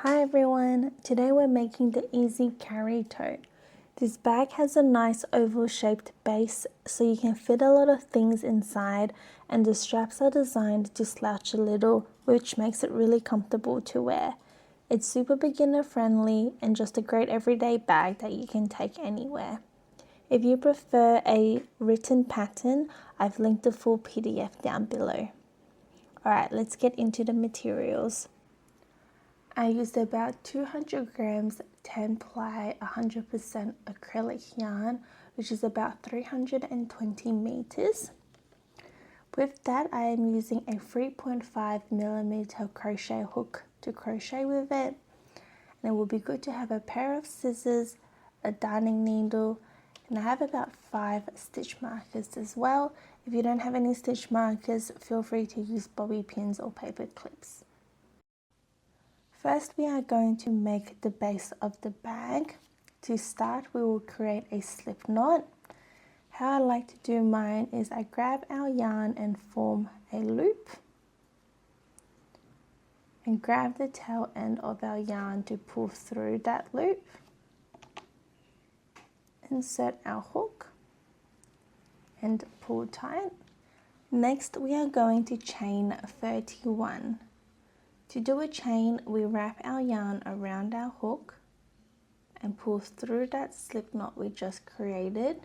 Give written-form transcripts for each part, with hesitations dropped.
Hi everyone, today we're making the easy carry tote. This bag has a nice oval shaped base so you can fit a lot of things inside, and the straps are designed to slouch a little, which makes it really comfortable to wear. It's super beginner friendly and just a great everyday bag that you can take anywhere. If you prefer a written pattern, I've linked the full PDF down below. Alright, let's get into the materials. I used about 200 grams 10 ply 100% acrylic yarn, which is about 320 meters. With that, I am using a 3.5mm crochet hook to crochet with it. And it will be good to have a pair of scissors, a darning needle, and I have about 5 stitch markers as well. If you don't have any stitch markers, feel free to use bobby pins or paper clips. First, we are going to make the base of the bag. To start, we will create a slip knot. How I like to do mine is I grab our yarn and form a loop, and grab the tail end of our yarn to pull through that loop. Insert our hook and pull tight. Next, we are going to chain 31. To do a chain, we wrap our yarn around our hook and pull through that slip knot we just created.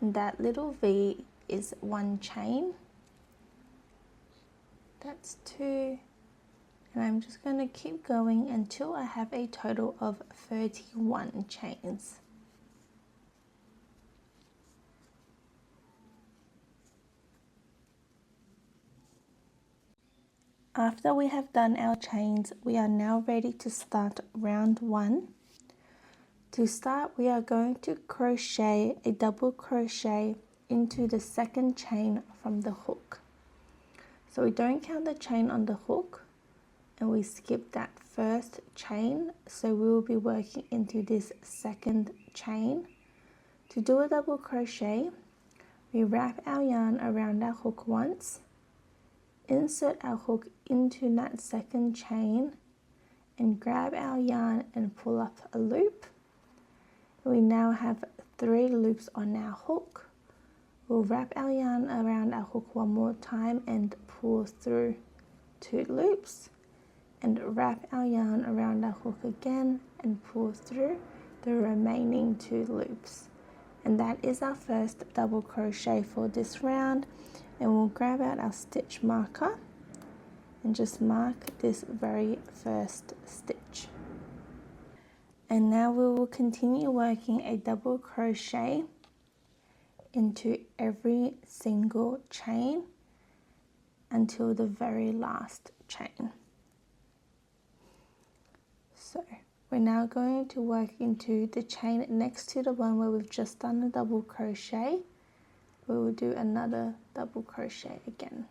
And that little V is 1 chain. That's 2. And I'm just going to keep going until I have a total of 31 chains. After we have done our chains, we are now ready to start round 1. To start, we are going to crochet a double crochet into the second chain from the hook. So we don't count the chain on the hook, and we skip that first chain, so we will be working into this second chain. To do a double crochet, we wrap our yarn around our hook once, insert our hook into that second chain, and grab our yarn and pull up a loop. We now have 3 loops on our hook. We'll wrap our yarn around our hook one more time and pull through 2 loops, and wrap our yarn around our hook again and pull through the remaining 2 loops. And that is our first double crochet for this round. And we'll grab out our stitch marker and just mark this very first stitch. And now we will continue working a double crochet into every single chain until the very last chain. So we're now going to work into the chain next to the one where we've just done a double crochet. We will do another double crochet again.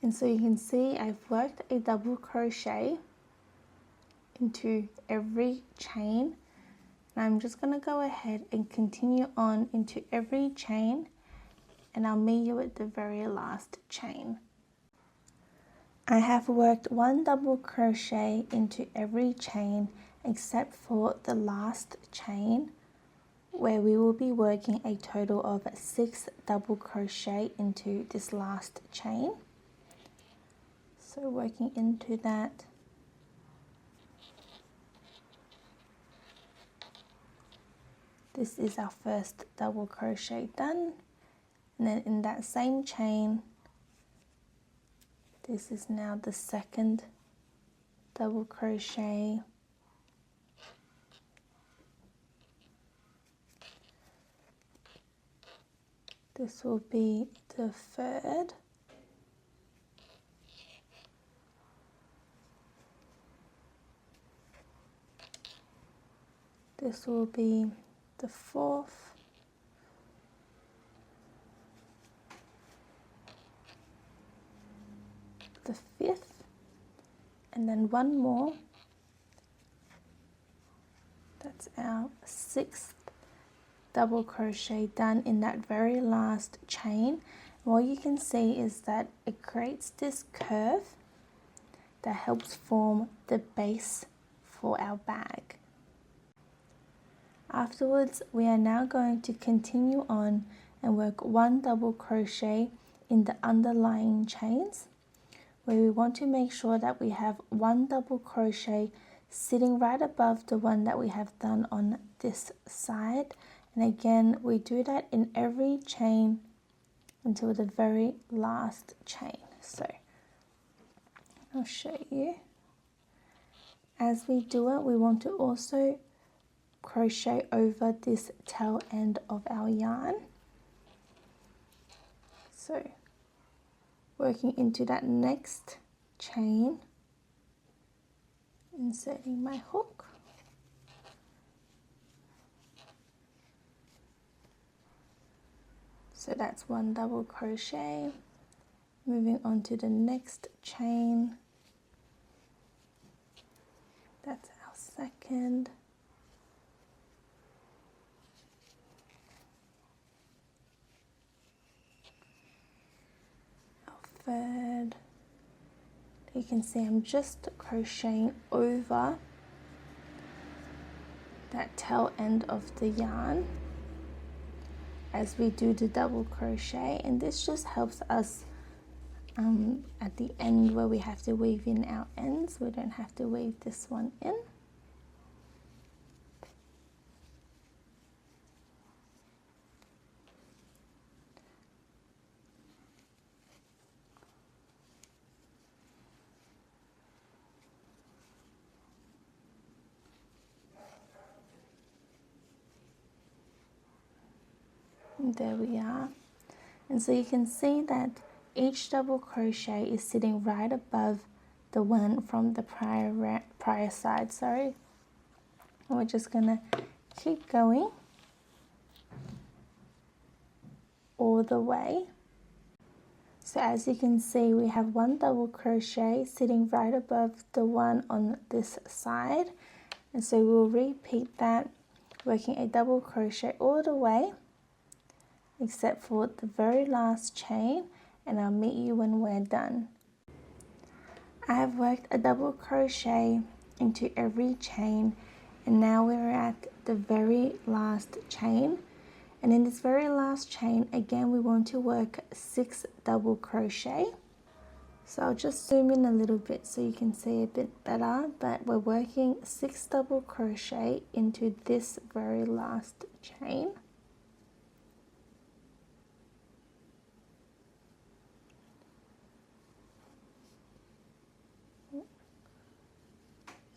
And so you can see I've worked a double crochet into every chain, and I'm just going to go ahead and continue on into every chain, and I'll meet you at the very last chain. I have worked 1 double crochet into every chain except for the last chain, where we will be working a total of 6 double crochet into this last chain. So working into that. This is our first double crochet done, and then in that same chain, this is now the second double crochet, this will be the third, this will be the fourth, the fifth, and then one more. That's our sixth double crochet done in that very last chain. What you can see is that it creates this curve that helps form the base for our bag. Afterwards, we are now going to continue on and work one double crochet in the underlying chains, where we want to make sure that we have one double crochet sitting right above the one that we have done on this side. And again, we do that in every chain until the very last chain. So I'll show you. As we do it, we want to also crochet over this tail end of our yarn. So working into that next chain, inserting my hook, so that's one double crochet, moving on to the next chain, that's our second, our third. You can see I'm just crocheting over that tail end of the yarn as we do the double crochet, and this just helps us at the end where we have to weave in our ends, we don't have to weave this one in. And there we are. And so you can see that each double crochet is sitting right above the one from the prior side, sorry. And we're just gonna keep going all the way. So as you can see, we have one double crochet sitting right above the one on this side. And so we'll repeat that, working a double crochet all the way, except for the very last chain, and I'll meet you when we're done. I have worked a double crochet into every chain, and now we're at the very last chain. And in this very last chain, again, we want to work 6 double crochet. So I'll just zoom in a little bit so you can see a bit better, but we're working 6 double crochet into this very last chain.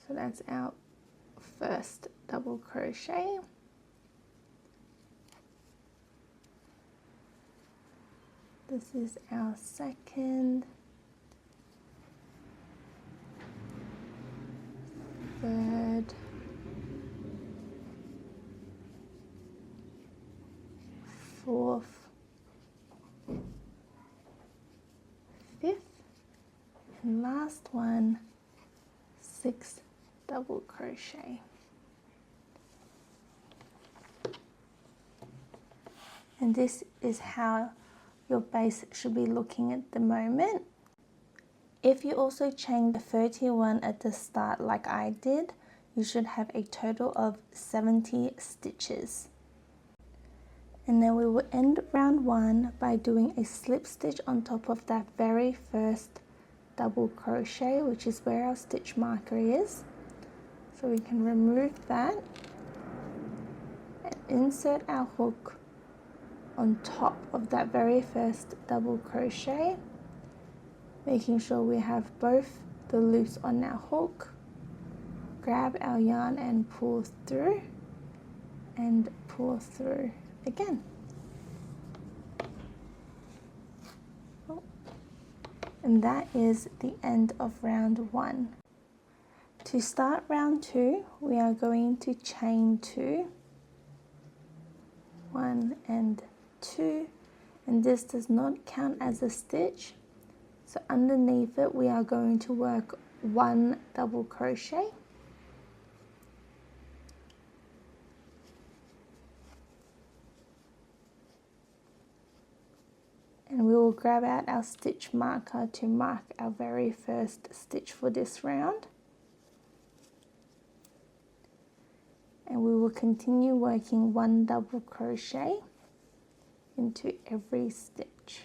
So that's our first double crochet. This is our second, third, fourth, fifth, and last one, 6 double crochet. And this is how your base should be looking at the moment. If you also chain the 31 at the start like I did, you should have a total of 70 stitches. And then we will end round 1 by doing a slip stitch on top of that very first double crochet, which is where our stitch marker is. So we can remove that and insert our hook on top of that very first double crochet, making sure we have both the loops on our hook, grab our yarn and pull through, and pull through again. And that is the end of round 1. To start round 2, we are going to chain 2, 1 and 2, and this does not count as a stitch. So underneath it, we are going to work 1 double crochet, and we will grab out our stitch marker to mark our very first stitch for this round. And we will continue working 1 double crochet into every stitch.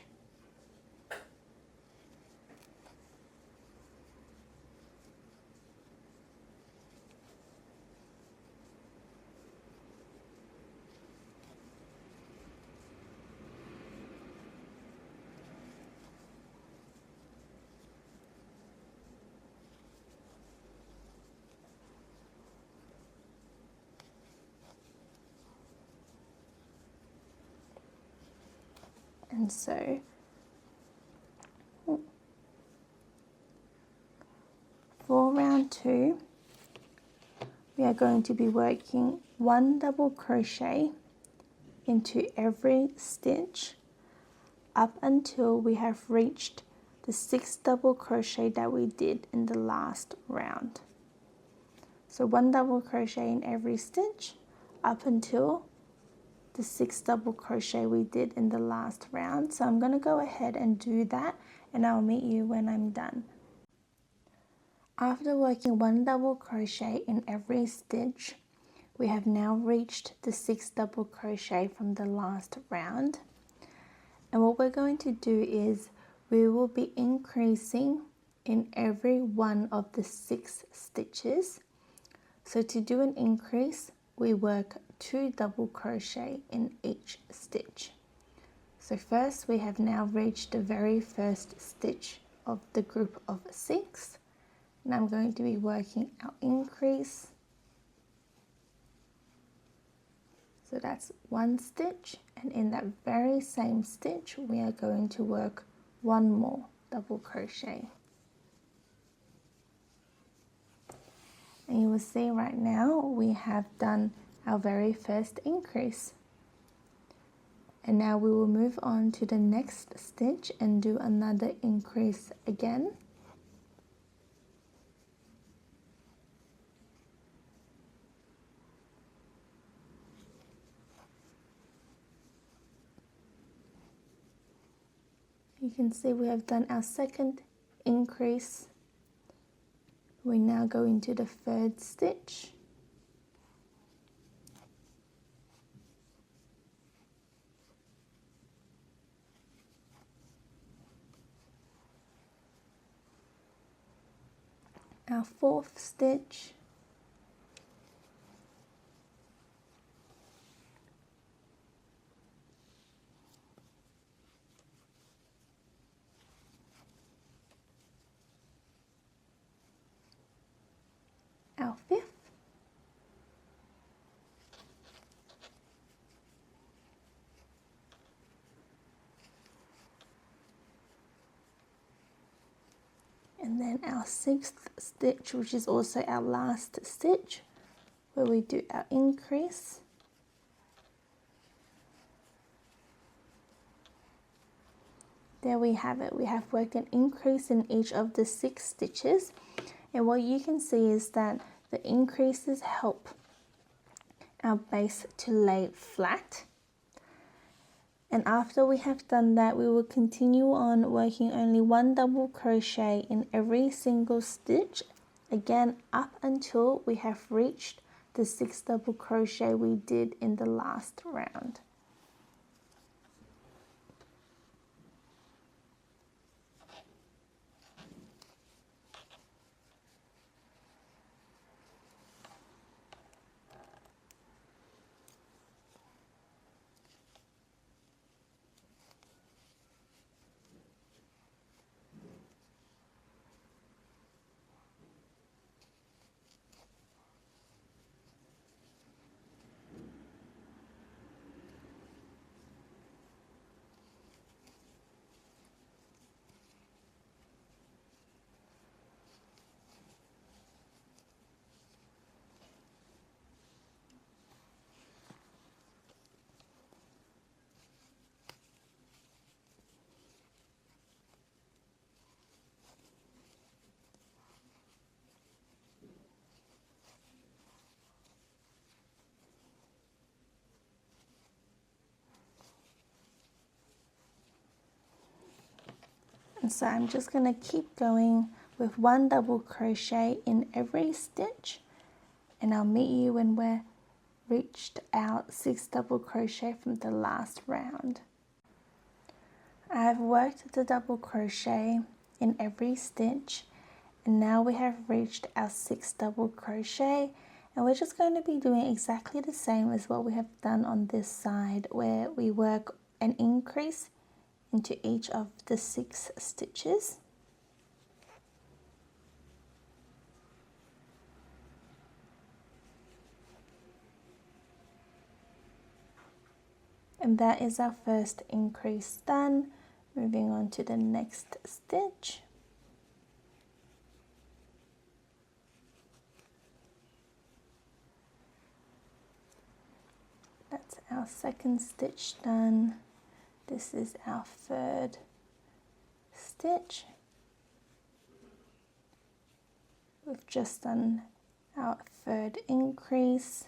And so for round 2, we are going to be working 1 double crochet into every stitch up until we have reached the 6 double crochet that we did in the last round. So 1 double crochet in every stitch up until the 6 double crochet we did in the last round. So I'm going to go ahead and do that, and I'll meet you when I'm done. After working 1 double crochet in every stitch, we have now reached the 6 double crochet from the last round. And what we're going to do is we will be increasing in every one of the 6 stitches. So to do an increase, we work 2 double crochet in each stitch. So first, we have now reached the very first stitch of the group of 6. And I'm going to be working our increase. So that's 1 stitch, and in that very same stitch, we are going to work 1 more double crochet. And you will see right now we have done our very first increase. And now we will move on to the next stitch and do another increase again. You can see we have done our second increase. We now go into the 3rd stitch. Our 4th stitch. Our 5th. And then our 6th stitch, which is also our last stitch, where we do our increase. There we have it. We have worked an increase in each of the 6 stitches. And what you can see is that the increases help our base to lay flat. And after we have done that, we will continue on working only 1 double crochet in every single stitch, again up until we have reached the 6 double crochet we did in the last round. And so I'm just going to keep going with 1 double crochet in every stitch, and I'll meet you when we're reached our 6 double crochet from the last round. I have worked the double crochet in every stitch, and now we have reached our 6 double crochet, and we're just going to be doing exactly the same as what we have done on this side, where we work an increase into each of the 6 stitches. And that is our first increase done. Moving on to the next stitch. That's our second stitch done. This is our third stitch. We've just done our third increase.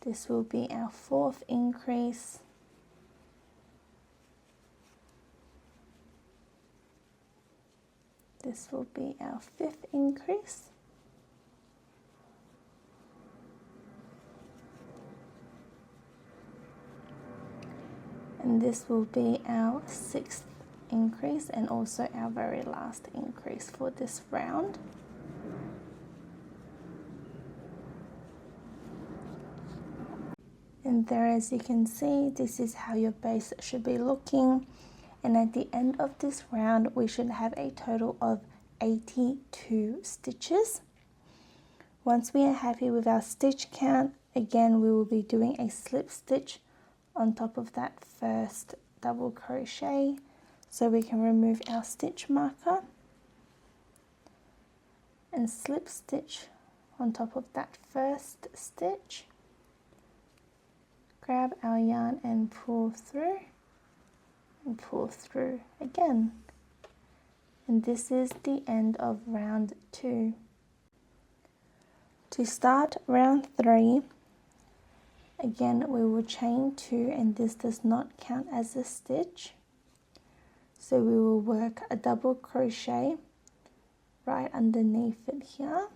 This will be our fourth increase. This will be our fifth increase. And this will be our sixth increase, and also our very last increase for this round. And there, as you can see, this is how your base should be looking. And at the end of this round, we should have a total of 82 stitches. Once we are happy with our stitch count, again, we will be doing a slip stitch on top of that first double crochet, so we can remove our stitch marker and slip stitch on top of that first stitch. Grab our yarn and pull through, and pull through again. And this is the end of round 2. To start round 3, again we will chain 2, and this does not count as a stitch. So we will work a double crochet right underneath it here.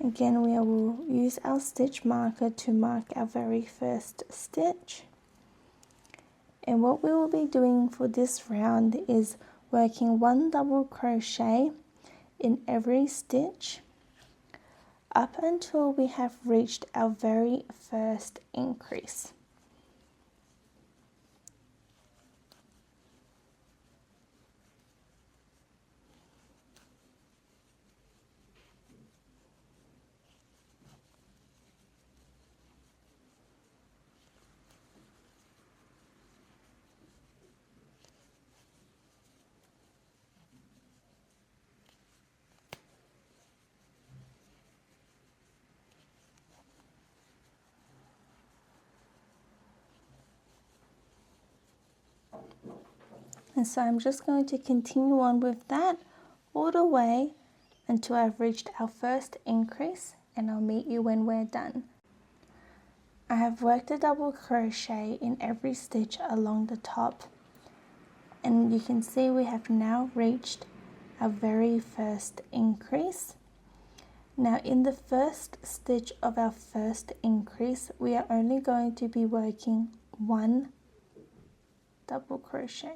Again, we will use our stitch marker to mark our very first stitch. And what we will be doing for this round is working 1 double crochet in every stitch up until we have reached our very first increase. And so I'm just going to continue on with that all the way until I've reached our first increase, and I'll meet you when we're done. I have worked a double crochet in every stitch along the top, and you can see we have now reached our very first increase. Now in the first stitch of our first increase, we are only going to be working 1 double crochet.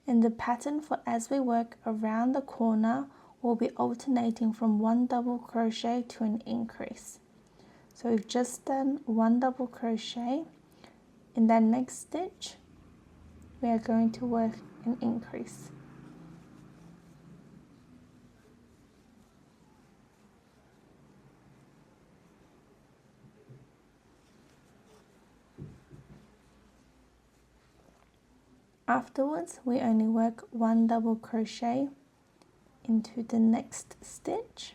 And the pattern for as we work around the corner will be alternating from 1 double crochet to an increase. So we've just done 1 double crochet. In that next stitch, we are going to work an increase. Afterwards, we only work 1 double crochet into the next stitch.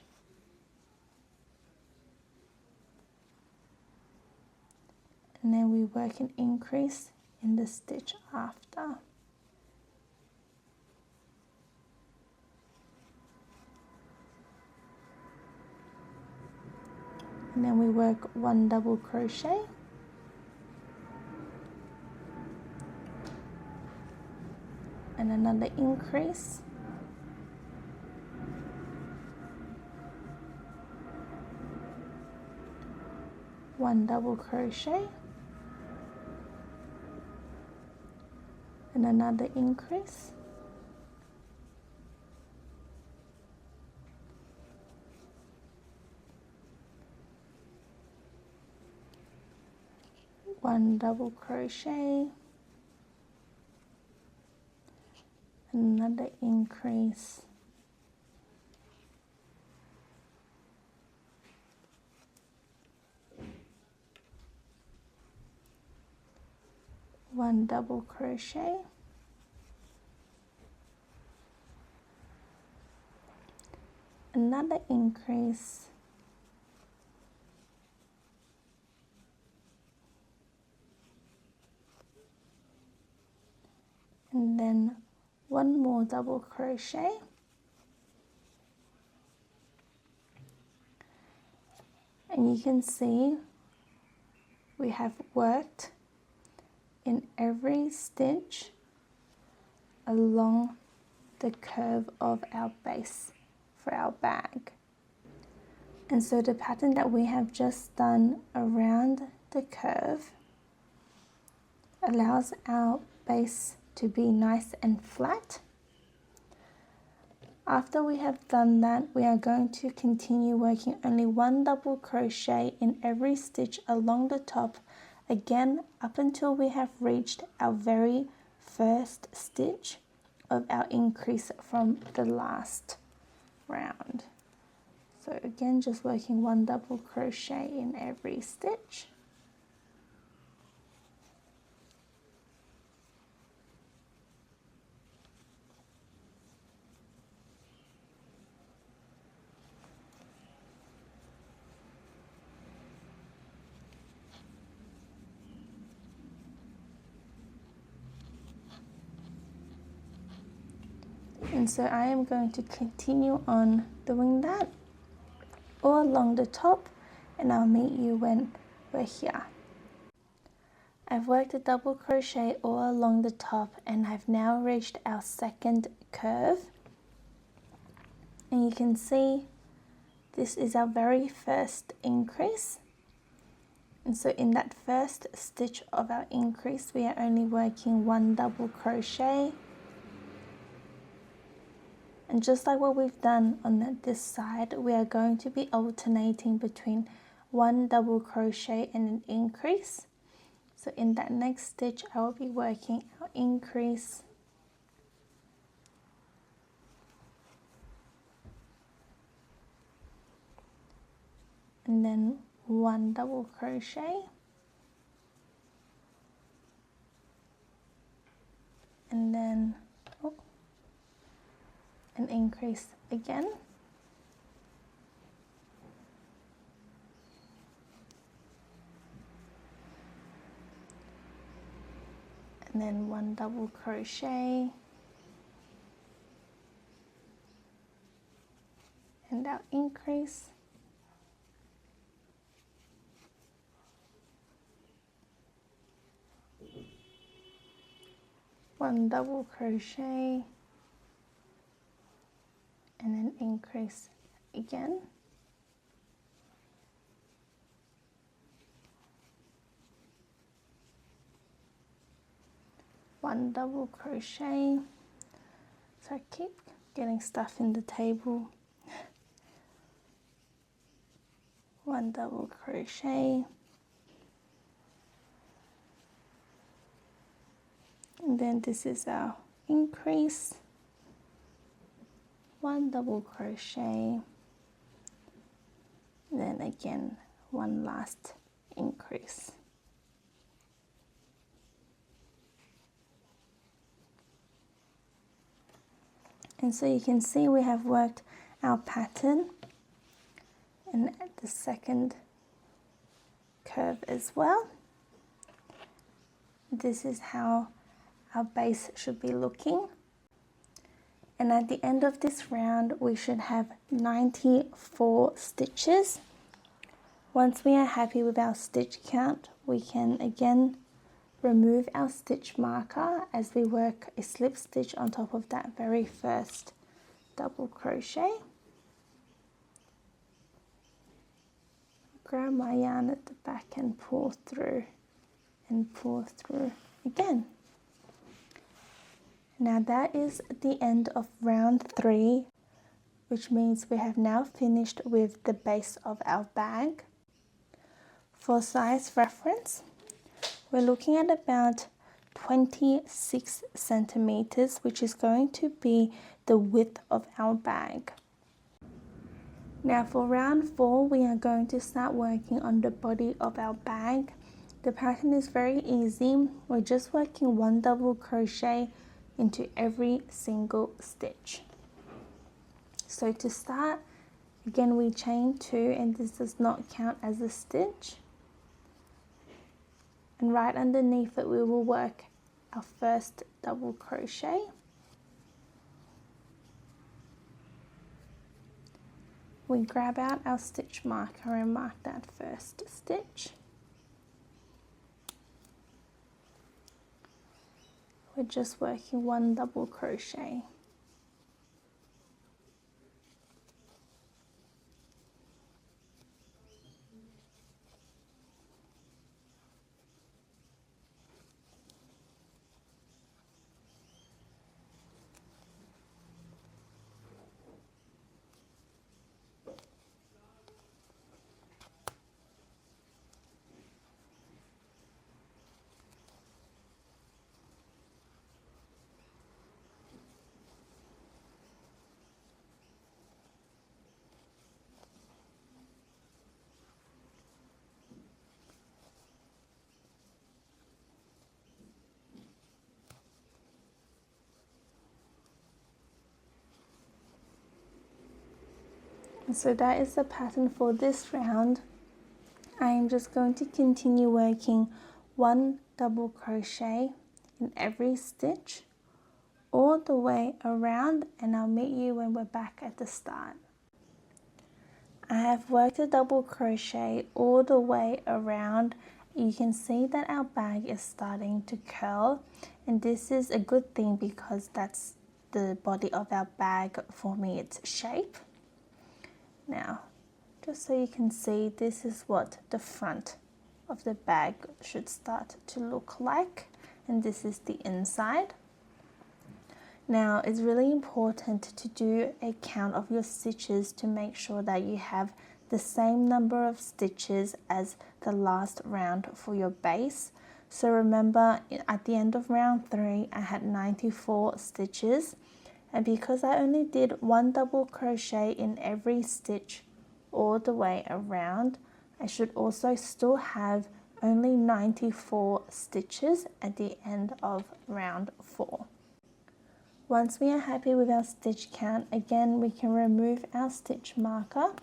And then we work an increase in the stitch after. and then we work 1 double crochet, and another increase, one double crochet, and another increase, one double crochet, another increase, one double crochet, another increase, and then one more double crochet, and you can see we have worked in every stitch along the curve of our base for our bag. And so the pattern that we have just done around the curve allows our base to be nice and flat. After we have done that, we are going to continue working only 1 double crochet in every stitch along the top, again up until we have reached our very first stitch of our increase from the last round. So again, just working 1 double crochet in every stitch. And so I am going to continue on doing that all along the top, and I'll meet you when we're here. I've worked a double crochet all along the top, and I've now reached our second curve. And you can see this is our very first increase. And so in that first stitch of our increase, we are only working 1 double crochet. And just like what we've done on this side, we are going to be alternating between 1 double crochet and an increase. So in that next stitch, I will be working our increase, and then 1 double crochet, and then an increase again, and then 1 double crochet, and our increase, one double crochet, and then increase again, one double crochet. So I keep getting stuff in the table. 1 double crochet, and then this is our increase, 1 double crochet, and then again 1 last increase. And so you can see we have worked our pattern in the second curve as well. This is how our base should be looking. And at the end of this round, we should have 94 stitches. Once we are happy with our stitch count, we can again remove our stitch marker as we work a slip stitch on top of that very first double crochet. Grab my yarn at the back and pull through again. Now that is the end of round 3, which means we have now finished with the base of our bag. For size reference, we're looking at about 26 centimeters, which is going to be the width of our bag. Now for round 4, we are going to start working on the body of our bag. The pattern is very easy. We're just working 1 double crochet into every single stitch. So to start, again we chain 2, and this does not count as a stitch. And right underneath it we will work our first double crochet. We grab out our stitch marker and mark that first stitch. We're just working 1 double crochet. And so that is the pattern for this round. I am just going to continue working 1 double crochet in every stitch all the way around, and I'll meet you when we're back at the start. I have worked a double crochet all the way around. You can see that our bag is starting to curl, and this is a good thing because that's the body of our bag forming its shape. Now, just so you can see, this is what the front of the bag should start to look like, and this is the inside. Now, it's really important to do a count of your stitches to make sure that you have the same number of stitches as the last round for your base. So remember, at the end of round 3, I had 94 stitches. And because I only did 1 double crochet in every stitch all the way around, I should also still have only 94 stitches at the end of round 4. Once we are happy with our stitch count, again we can remove our stitch marker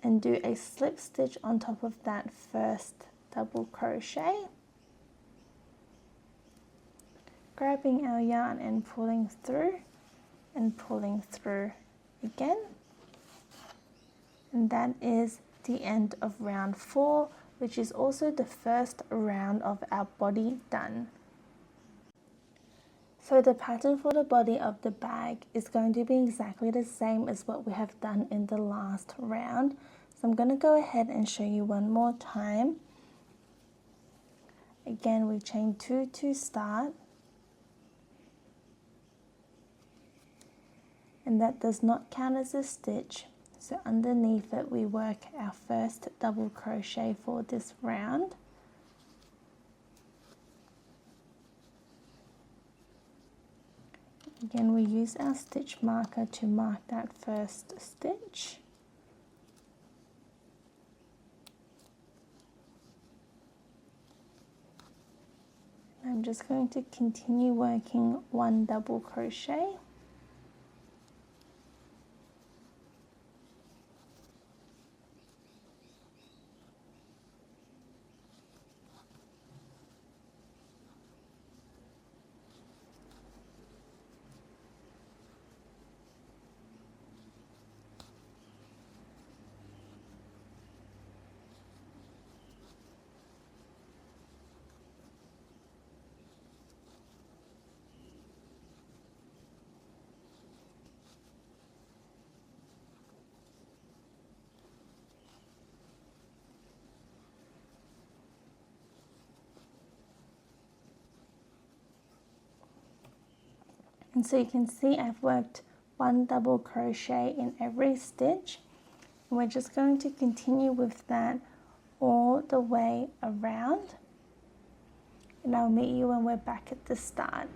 and do a slip stitch on top of that first double crochet. Grabbing our yarn and pulling through again, and that is the end of round 4, which is also the first round of our body done. So the pattern for the body of the bag is going to be exactly the same as what we have done in the last round. So I'm going to go ahead and show you one more time. Again, we chain 2 to start. And that does not count as a stitch, so underneath it we work our first double crochet for this round. Again, we use our stitch marker to mark that first stitch. I'm just going to continue working 1 double crochet. And so you can see I've worked one double crochet in every stitch. And we're just going to continue with that all the way around. And I'll meet you when we're back at the start.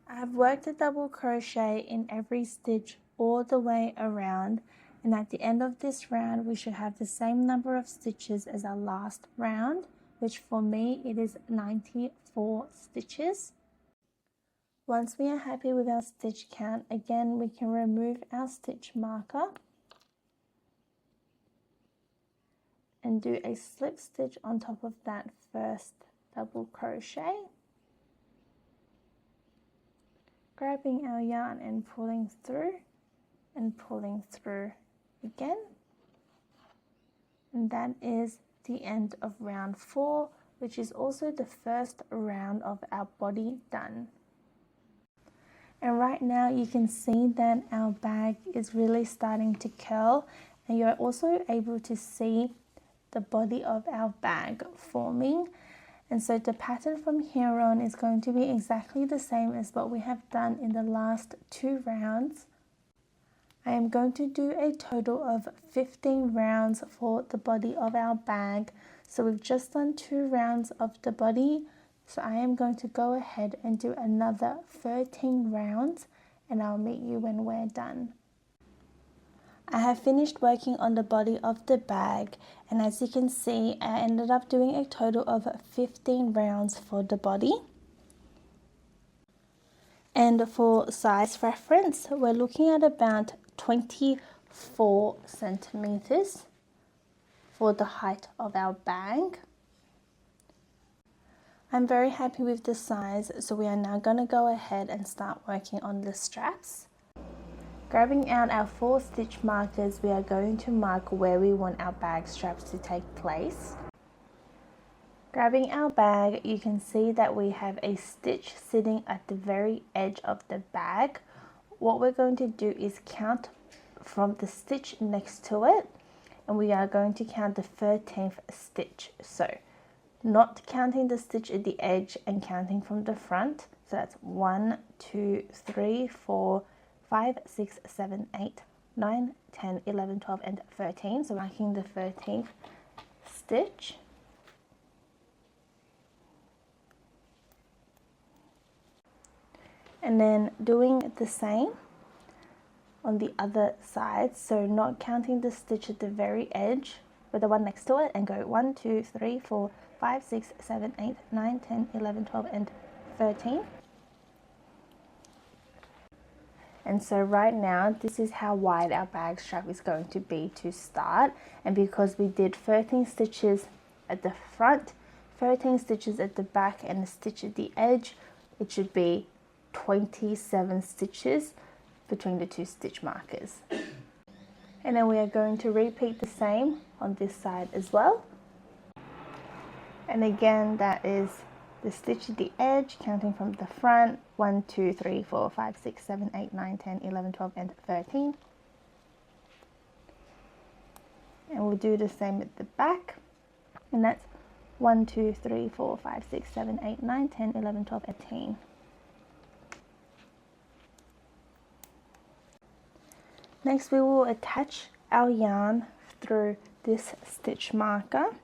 I've worked a double crochet in every stitch all the way around, and at the end of this round we should have the same number of stitches as our last round, which for me it is 94 stitches. Once we are happy with our stitch count, again we can remove our stitch marker and do a slip stitch on top of that first double crochet, grabbing our yarn and pulling through again. And that is the end of round 4, which is also the first round of our body done. And right now you can see that our bag is really starting to curl, and you're also able to see the body of our bag forming. And so the pattern from here on is going to be exactly the same as what we have done in the last 2 rounds. I am going to do a total of 15 rounds for the body of our bag. So we've just done 2 rounds of the body. So I am going to go ahead and do another 13 rounds, and I'll meet you when we're done. I have finished working on the body of the bag, and as you can see I ended up doing a total of 15 rounds for the body. And for size reference, we're looking at about 24 centimeters for the height of our bag. I'm very happy with the size, so we are now going to go ahead and start working on the straps. Grabbing out our 4 stitch markers, we are going to mark where we want our bag straps to take place. Grabbing our bag, you can see that we have a stitch sitting at the very edge of the bag. What we're going to do is count from the stitch next to it, and we are going to count the 13th stitch. So not counting the stitch at the edge and counting from the front. So that's 1, 2, 3, 4, 5, 6, 7, 8, 9, 10, 11, 12 and 13. So marking the 13th stitch. And then doing the same on the other side. So not counting the stitch at the very edge with the one next to it, and go 1, 2, 3, 4, 5, 6, 7, 8, 9, 10, 11, 12 and 13. And so right now this is how wide our bag strap is going to be to start, and because we did 13 stitches at the front, 13 stitches at the back and a stitch at the edge, it should be 27 stitches between the 2 stitch markers. And then we are going to repeat the same on this side as well. And again, that is the stitch at the edge, counting from the front, 1, 2, 3, 4, 5, 6, 7, 8, 9, 10, 11, 12 and 13. And we'll do the same at the back, and that's 1, 2, 3, 4, 5, 6, 7, 8, 9, 10, 11, 12, 13. Next we will attach our yarn through this stitch marker,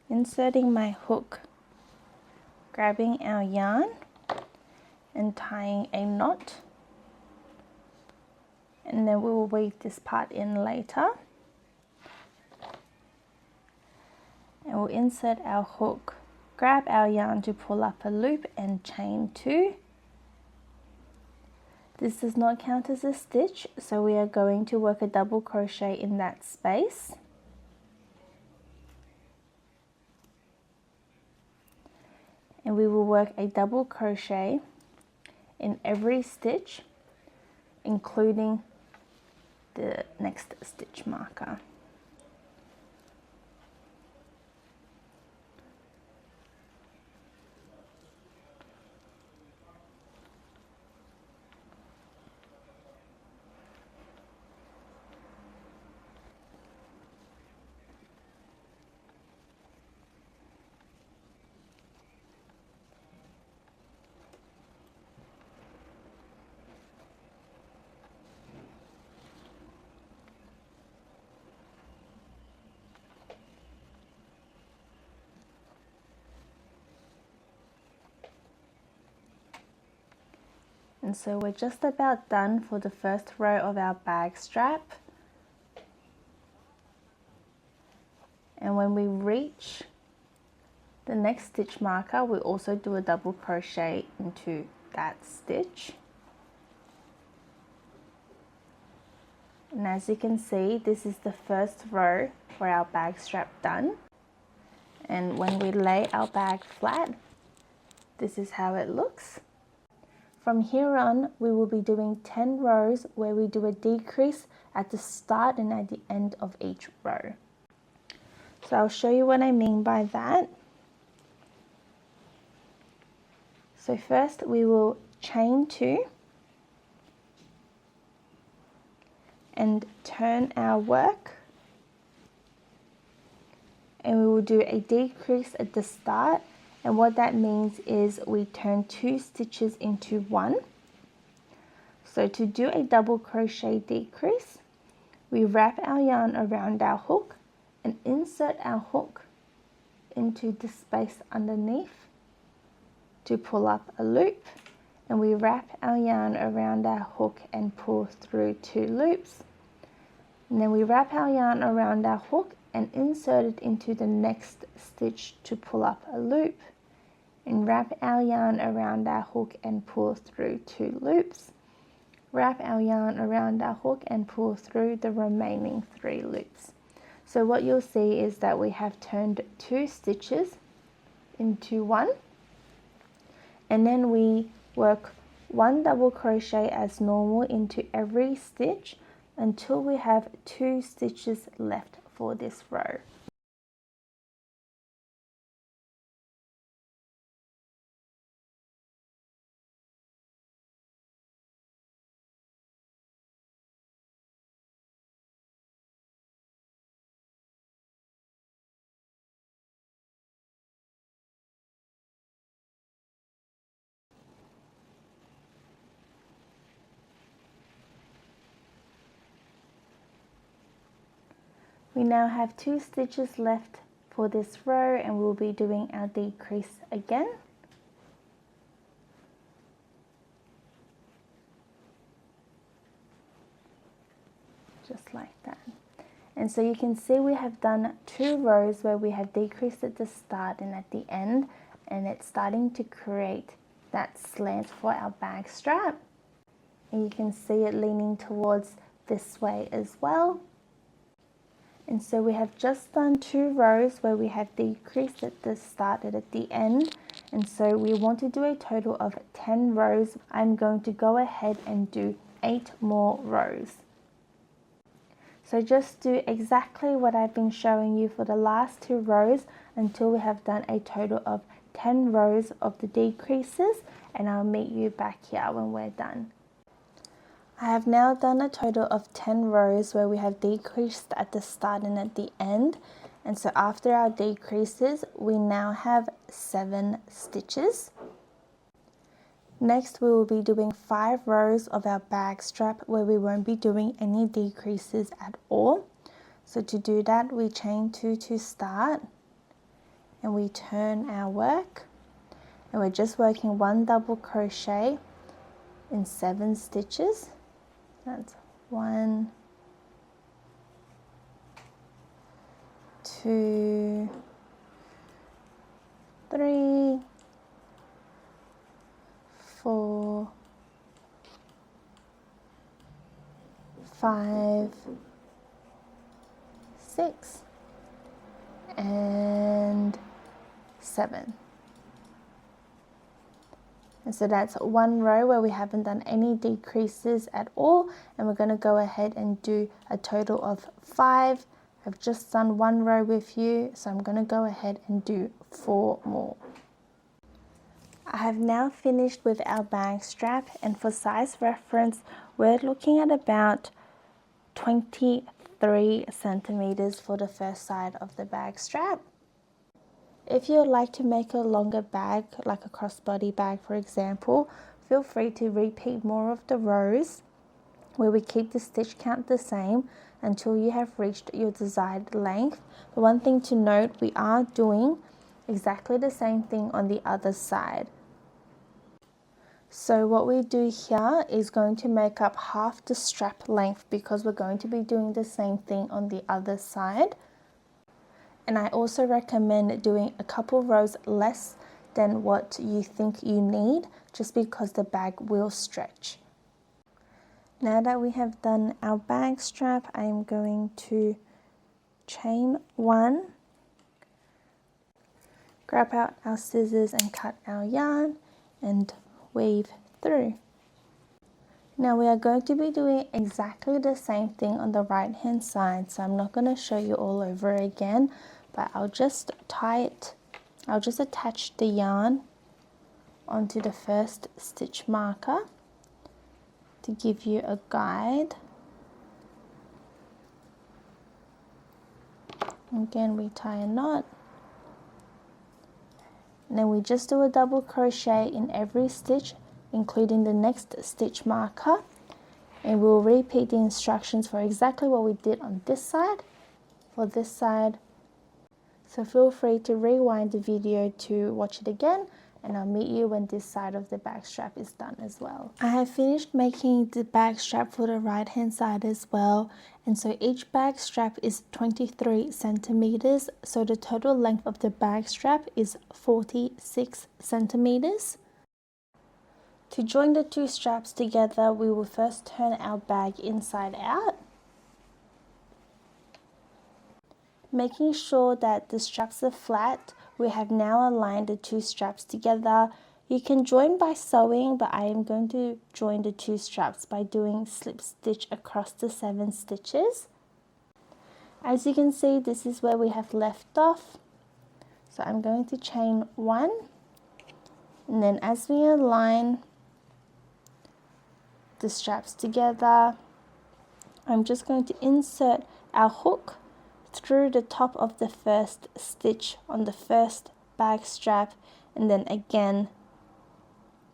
inserting my hook, grabbing our yarn and tying a knot, and then we will weave this part in later. And we'll insert our hook, grab our yarn to pull up a loop and chain 2. This does not count as a stitch, so we are going to work a double crochet in that space. And we will work a double crochet in every stitch, including the next stitch marker. and so we're just about done for the first row of our bag strap. And when we reach the next stitch marker, we also do a double crochet into that stitch. And as you can see, this is the first row for our bag strap done. And when we lay our bag flat, this is how it looks. From here on, we will be doing 10 rows where we do a decrease at the start and at the end of each row. So I'll show you what I mean by that. So first we will chain 2 and turn our work, and we will do a decrease at the start, and what that means is we turn 2 stitches into 1. So to do a double crochet decrease, we wrap our yarn around our hook and insert our hook into the space underneath to pull up a loop, and we wrap our yarn around our hook and pull through 2 loops, and then we wrap our yarn around our hook and insert it into the next stitch to pull up a loop, and wrap our yarn around our hook and pull through 2 loops, wrap our yarn around our hook and pull through the remaining 3 loops. So what you'll see is that we have turned 2 stitches into 1, and then we work 1 double crochet as normal into every stitch until we have 2 stitches left for this row. We now have 2 stitches left for this row, and we'll be doing our decrease again. Just like that. And so you can see we have done 2 rows where we have decreased at the start and at the end, and it's starting to create that slant for our bag strap. And you can see it leaning towards this way as well. And so we have just done 2 rows where we have decreased at the start and at the end, and so we want to do a total of 10 rows. I'm going to go ahead and do 8 more rows. So just do exactly what I've been showing you for the last 2 rows until we have done a total of 10 rows of the decreases, and I'll meet you back here when we're done. I have now done a total of 10 rows where we have decreased at the start and at the end, and so after our decreases we now have 7 stitches. Next we will be doing 5 rows of our bag strap where we won't be doing any decreases at all. So to do that, we chain 2 to start, and we turn our work, and we're just working 1 double crochet in 7 stitches. That's 1, 2, 3, 4, 5, 6, and 7. And so that's 1 row where we haven't done any decreases at all, and we're going to go ahead and do a total of 5. I've just done 1 row with you, so I'm going to go ahead and do 4 more. I have now finished with our bag strap, and for size reference we're looking at about 23 centimeters for the first side of the bag strap. If you would like to make a longer bag, like a crossbody bag for example, feel free to repeat more of the rows where we keep the stitch count the same until you have reached your desired length. But one thing to note, we are doing exactly the same thing on the other side. So what we do here is going to make up half the strap length because we're going to be doing the same thing on the other side. And I also recommend doing a couple rows less than what you think you need, just because the bag will stretch. Now that we have done our bag strap, I am going to chain 1, grab out our scissors and cut our yarn and weave through. Now we are going to be doing exactly the same thing on the right hand side, so I'm not going to show you all over again, but I'll just attach the yarn onto the first stitch marker to give you a guide. Again, we tie a knot, and then we just do a double crochet in every stitch, including the next stitch marker, and we'll repeat the instructions for exactly what we did on this side for this side. So feel free to rewind the video to watch it again, and I'll meet you when this side of the bag strap is done as well. I have finished making the bag strap for the right hand side as well, and so each bag strap is 23 centimeters, so the total length of the bag strap is 46 centimeters. To join the two straps together, we will first turn our bag inside out, making sure that the straps are flat. We have now aligned the two straps together. You can join by sewing, but I am going to join the two straps by doing slip stitch across the 7 stitches. As you can see, this is where we have left off. So I'm going to chain 1, and then as we align the straps together, I'm just going to insert our hook through the top of the first stitch on the first bag strap, and then again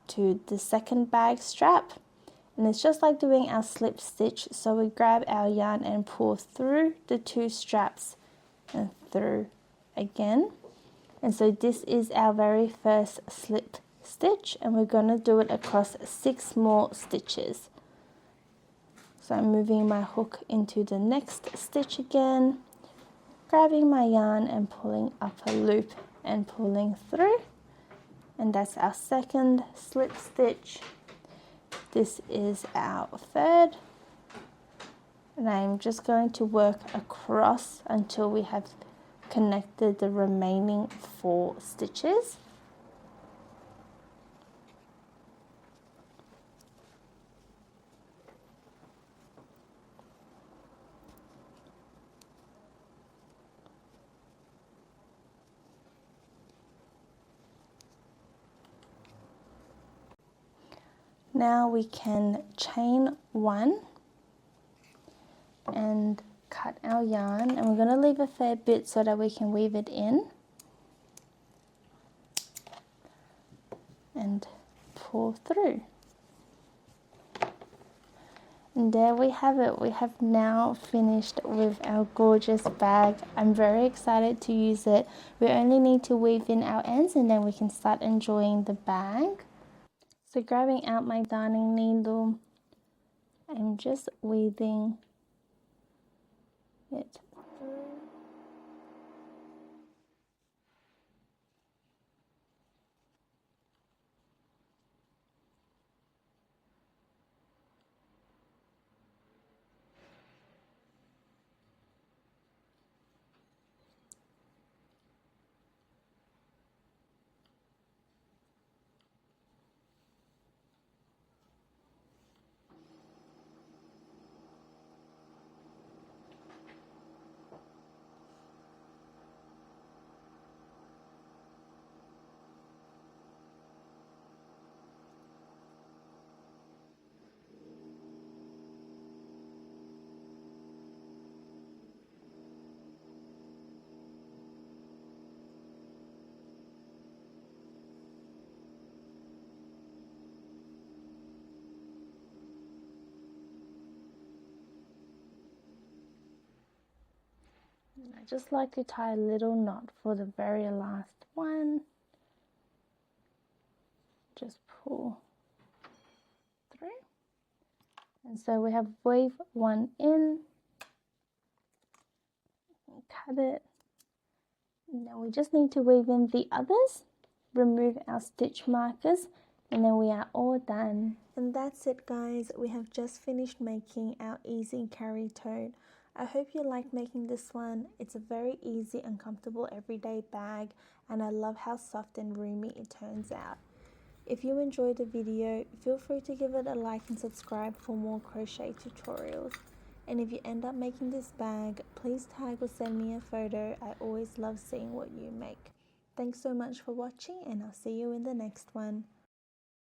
to the second bag strap. And it's just like doing our slip stitch, so we grab our yarn and pull through the two straps and through again. And so this is our very first slip stitch, and we're going to do it across 6 more stitches. So I'm moving my hook into the next stitch again, grabbing my yarn and pulling up a loop and pulling through, and that's our second slip stitch. This is our third, and I'm just going to work across until we have connected the remaining 4 stitches. Now we can chain 1 and cut our yarn, and we're going to leave a fair bit so that we can weave it in and pull through. And there we have it. We have now finished with our gorgeous bag. I'm very excited to use it. We only need to weave in our ends and then we can start enjoying the bag. So grabbing out my darning needle, I'm just weaving it through. I just like to tie a little knot for the very last one. Just pull And so we have weave one in, cut it. Now we just need to weave in the others, remove our stitch markers, and then we are all done. And that's it, guys. We have just finished making our easy carry tote. I hope you like making this one. It's a very easy and comfortable everyday bag, and I love how soft and roomy it turns out. If you enjoyed the video, feel free to give it a like and subscribe for more crochet tutorials. And if you end up making this bag, please tag or send me a photo. I always love seeing what you make. Thanks so much for watching, and I'll see you in the next one.